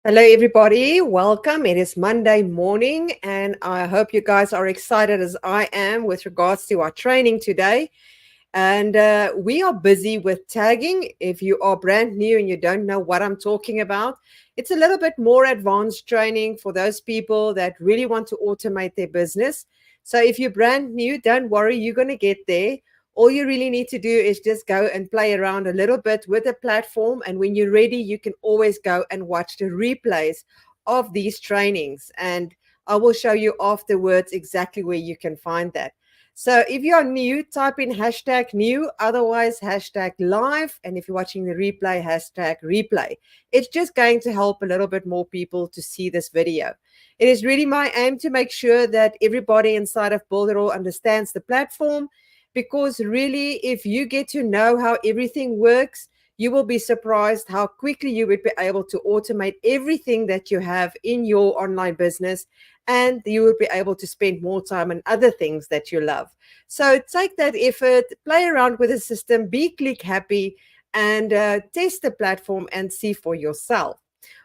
Hello, everybody. Welcome. It is Monday morning, and I hope you guys are excited as I am with regards to our training today. And we are busy with tagging. If you are brand new and you don't know what I'm talking about, it's a little bit more advanced training for those people that really want to automate their business. So if you're brand new, don't worry, you're going to get there. All you really need to do is just go and play around a little bit with the platform. And when you're ready, you can always go and watch the replays of these trainings. And I will show you afterwards exactly where you can find that. So if you are new, type in hashtag new, otherwise hashtag live. And if you're watching the replay, hashtag replay. It's just going to help a little bit more people to see this video. It is really my aim to make sure that everybody inside of Build It All understands the platform, because really, if you get to know how everything works, you will be surprised how quickly you would be able to automate everything that you have in your online business, and you will be able to spend more time on other things that you love. So take that effort, play around with the system, be click happy, and test the platform and see for yourself.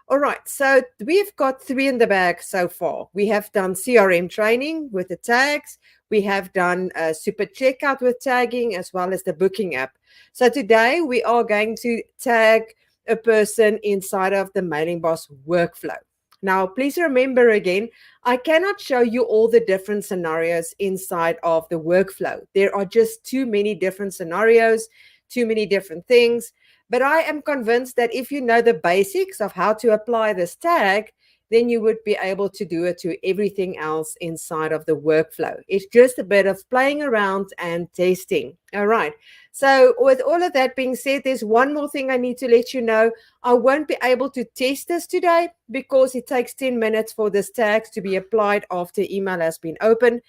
All right, so we've got 3 in the bag so far. We have done CRM training with the tags. We have done super checkout with tagging, as well as the booking app. So today we are going to tag a person inside of the Mailingboss workflow. Now, please remember again, I cannot show you all the different scenarios inside of the workflow. There are just too many different scenarios, too many different things. But I am convinced that if you know the basics of how to apply this tag, then you would be able to do it to everything else inside of the workflow. It's just a bit of playing around and testing. All right. So with all of that being said, there's one more thing I need to let you know. I won't be able to test this today because it takes 10 minutes for this tag to be applied after email has been opened.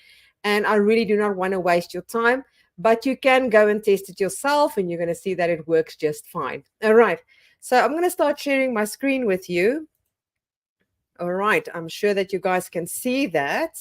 And I really do not want to waste your time. But you can go and test it yourself, and you're going to see that it works just fine. All right. So I'm going to start sharing my screen with you. All right. I'm sure that you guys can see that.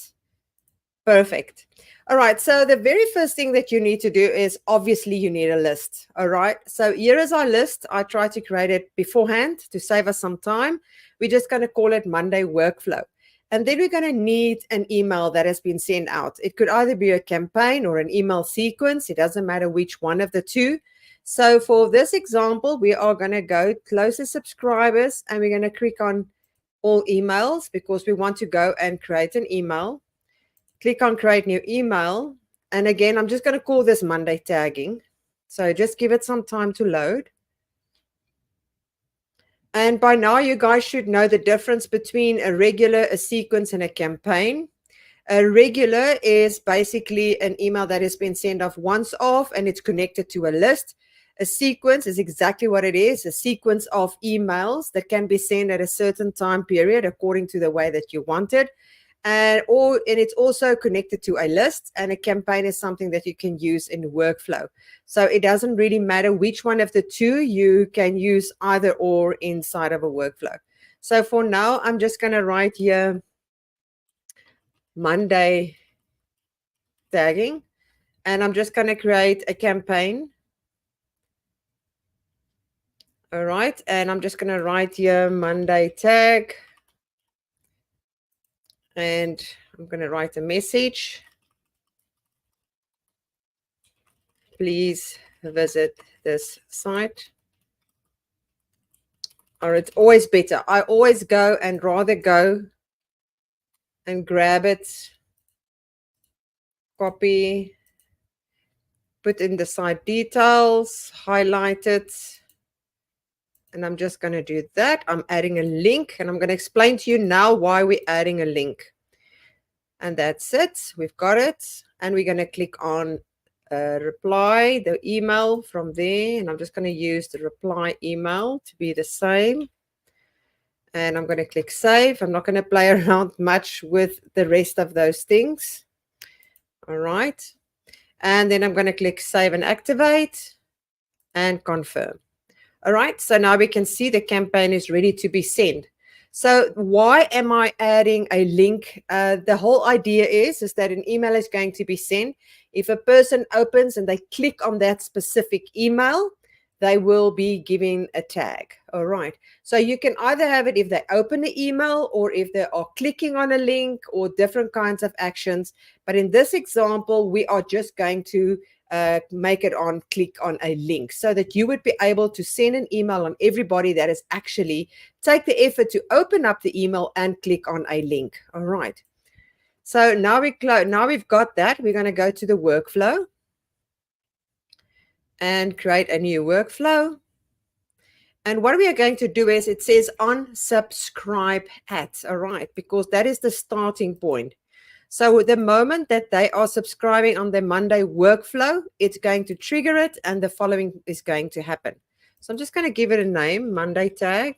Perfect. All right. So the very first thing that you need to do is obviously you need a list. All right. So here is our list. I try to create it beforehand to save us some time. We're just going to call it Monday Workflow. And then we're going to need an email that has been sent out. It could either be a campaign or an email sequence. It doesn't matter which one of the two. So for this example, we are going to go close the subscribers, and we're going to click on all emails because we want to go and create an email. Click on create new email. And again, I'm just going to call this Monday tagging. So just give it some time to load. And by now, you guys should know the difference between a regular, a sequence, and a campaign. A regular is basically an email that has been sent off once off, and it's connected to a list. A sequence is exactly what it is, a sequence of emails that can be sent at a certain time period according to the way that you want it. And it's also connected to a list, and a campaign is something that you can use in the workflow. So it doesn't really matter which one of the two, you can use either or inside of a workflow. So for now, I'm just going to write here Monday tagging, and I'm just going to create a campaign. All right, and I'm just going to write here Monday tag. And I'm going to write a message. Please visit this site. Or it's always better. I always go and rather go and grab it, copy, put in the site details, highlight it. And I'm just going to do that. I'm adding a link, and I'm going to explain to you now why we're adding a link. And that's it. We've got it. And we're going to click on reply, the email from there. And I'm just going to use the reply email to be the same. And I'm going to click save. I'm not going to play around much with the rest of those things. All right. And then I'm going to click save and activate and confirm. All right. So now we can see the campaign is ready to be sent. So why am I adding a link? The whole idea is that an email is going to be sent. If a person opens and they click on that specific email, they will be given a tag. All right. So you can either have it if they open the email or if they are clicking on a link or different kinds of actions. But in this example, we are just going to make it on click on a link so that you would be able to send an email on everybody that is actually take the effort to open up the email and click on a link. All right. So now we've got that. We're going to go to the workflow and create a new workflow. And what we are going to do is it says unsubscribe at, all right, because that is the starting point. So the moment that they are subscribing on the Monday workflow, it's going to trigger it and the following is going to happen. So I'm just going to give it a name, Monday tag.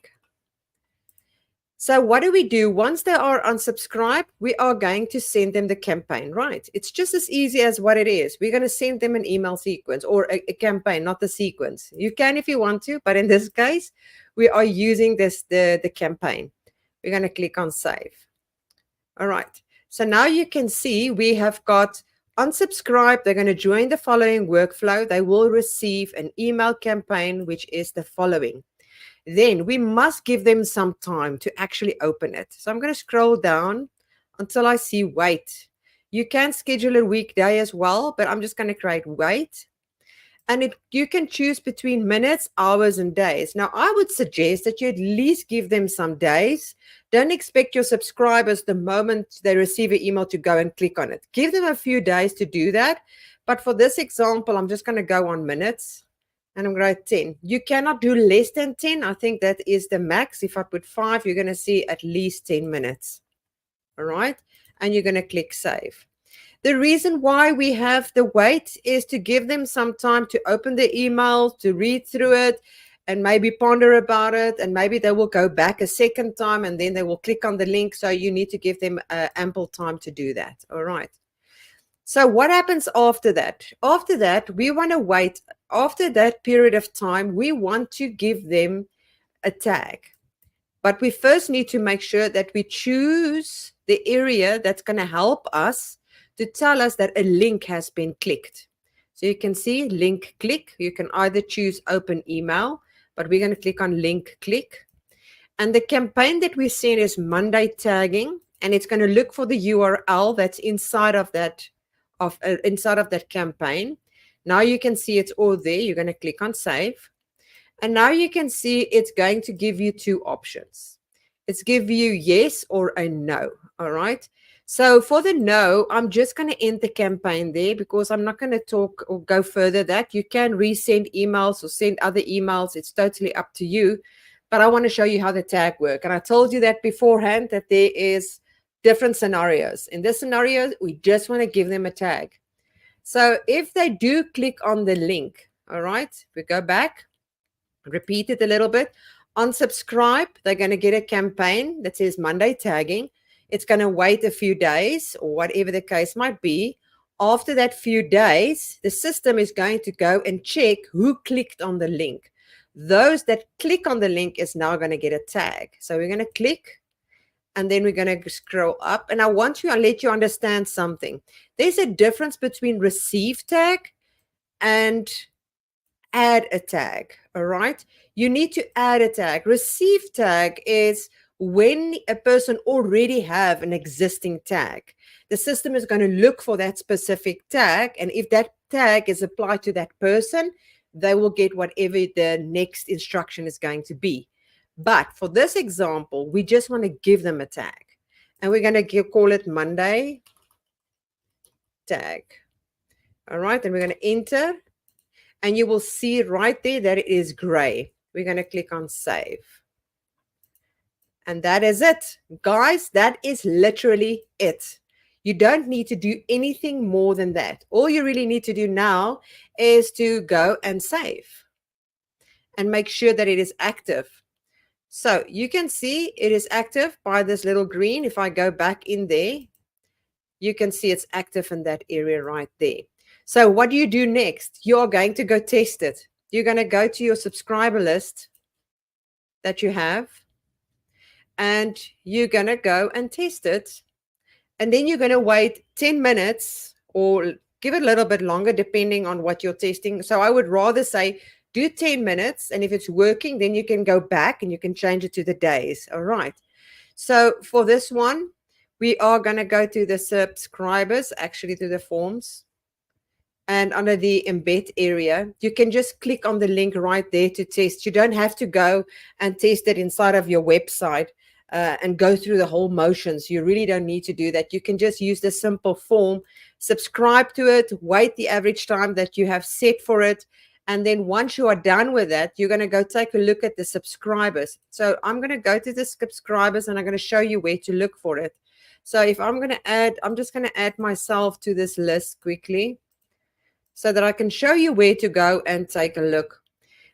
So what do we do? Once they are unsubscribed, we are going to send them the campaign, right? It's just as easy as what it is. We're going to send them an email sequence or a campaign, not the sequence. You can if you want to, but in this case, we are using the campaign. We're going to click on save. All right. So now you can see we have got unsubscribe. They're going to join the following workflow. They will receive an email campaign, which is the following. Then we must give them some time to actually open it. So I'm going to scroll down until I see wait. You can schedule a weekday as well, but I'm just going to create wait. And you can choose between minutes, hours, and days. Now, I would suggest that you at least give them some days. Don't expect your subscribers the moment they receive an email to go and click on it. Give them a few days to do that. But for this example, I'm just going to go on minutes. And I'm going to write 10. You cannot do less than 10. I think that is the max. If I put 5, you're going to see at least 10 minutes. All right. And you're going to click save. The reason why we have the wait is to give them some time to open the email, to read through it, and maybe ponder about it. And maybe they will go back a second time and then they will click on the link. So you need to give them ample time to do that. All right. So what happens after that? After that, we want to wait. After that period of time, we want to give them a tag. But we first need to make sure that we choose the area that's going to help us to tell us that a link has been clicked. So you can see link click. You can either choose open email, but we're going to click on link click. And the campaign that we send is Monday tagging, and it's going to look for the URL that's inside of that campaign. Now you can see it's all there. You're going to click on save. And now you can see it's going to give you two options. It's give you yes or a no. All right. So for the no, I'm just going to end the campaign there because I'm not going to talk or go further that. You can resend emails or send other emails. It's totally up to you. But I want to show you how the tag work. And I told you that beforehand that there is different scenarios. In this scenario, we just want to give them a tag. So if they do click on the link, all right, we go back, repeat it a little bit. Unsubscribe, they're going to get a campaign that says Monday tagging. It's going to wait a few days or whatever the case might be. After that few days, the system is going to go and check who clicked on the link. Those that click on the link is now going to get a tag. So we're going to click. And then we're going to scroll up. And I want to let you understand something. There's a difference between receive tag and add a tag. All right. You need to add a tag. Receive tag is when a person already have an existing tag. The system is going to look for that specific tag. And if that tag is applied to that person, they will get whatever the next instruction is going to be. But for this example, we just want to give them a tag. And we're going to call it Monday tag. All right. And we're going to enter. And you will see right there that it is gray. We're going to click on save. And that is it. Guys, that is literally it. You don't need to do anything more than that. All you really need to do now is to go and save. And make sure that it is active. So you can see it is active by this little green. If I go back in there, you can see it's active in that area right there. So what do you do next? You're going to go test it. You're going to go to your subscriber list that you have, and you're going to go and test it. And then you're going to wait 10 minutes or give it a little bit longer depending on what you're testing. So I would rather say Do 10 minutes, and if it's working, then you can go back and you can change it to the days. All right. So for this one, we are going to go to the subscribers, actually to the forms. And under the embed area, you can just click on the link right there to test. You don't have to go and test it inside of your website and go through the whole motions. You really don't need to do that. You can just use the simple form, subscribe to it, wait the average time that you have set for it. And then once you are done with that, you're going to go take a look at the subscribers. So I'm going to go to the subscribers and I'm going to show you where to look for it. So if I'm going to add, I'm just going to add myself to this list quickly, so that I can show you where to go and take a look.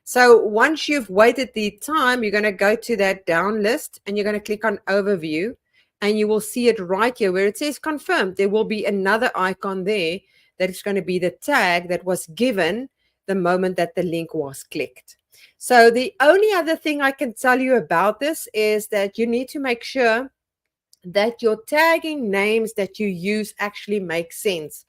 So once you've waited the time, you're going to go to that down list and you're going to click on overview, and you will see it right here where it says confirmed. There will be another icon there that is going to be the tag that was given the moment that the link was clicked. So the only other thing I can tell you about this is that you need to make sure that your tagging names that you use actually make sense.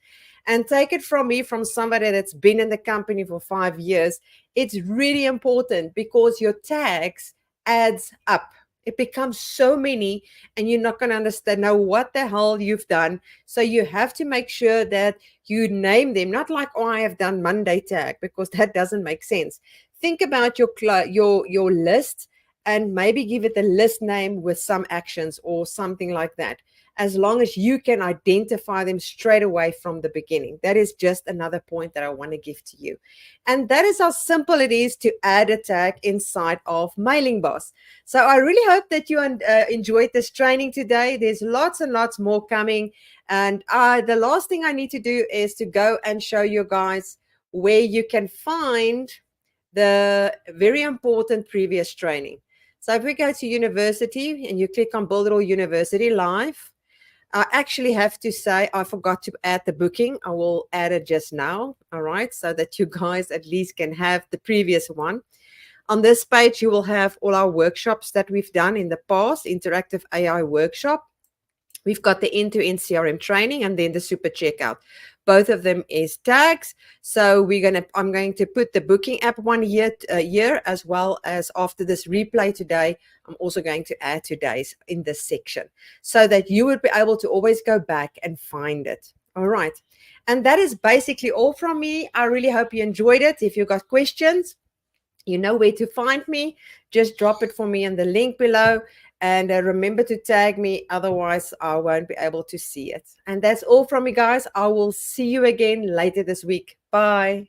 And take it from me, from somebody that's been in the company for 5 years, it's really important because your tags adds up. It becomes so many and you're not going to understand know what the hell you've done. So you have to make sure that you name them, not like, oh, I have done Monday tag, because that doesn't make sense. Think about your list and maybe give it a list name with some actions or something like that, as long as you can identify them straight away from the beginning. That is just another point that I want to give to you. And that is how simple it is to add a tag inside of Mailingboss. So I really hope that you enjoyed this training today. There's lots and lots more coming. And the last thing I need to do is to go and show you guys where you can find the very important previous training. So if we go to university and you click on Build It All University Live, I actually have to say I forgot to add the booking. I will add it just now, all right, so that you guys at least can have the previous one. On this page, you will have all our workshops that we've done in the past, interactive AI workshop. We've got the end-to-end CRM training and then the super checkout. Both of them is tags. So I'm going to put the booking app one year as well as after this replay today, I'm also going to add today's in this section so that you would be able to always go back and find it. All right. And that is basically all from me. I really hope you enjoyed it. If you've got questions, you know where to find me. Just drop it for me in the link below. And remember to tag me, otherwise I won't be able to see it. And that's all from me, guys. I will see you again later this week. Bye.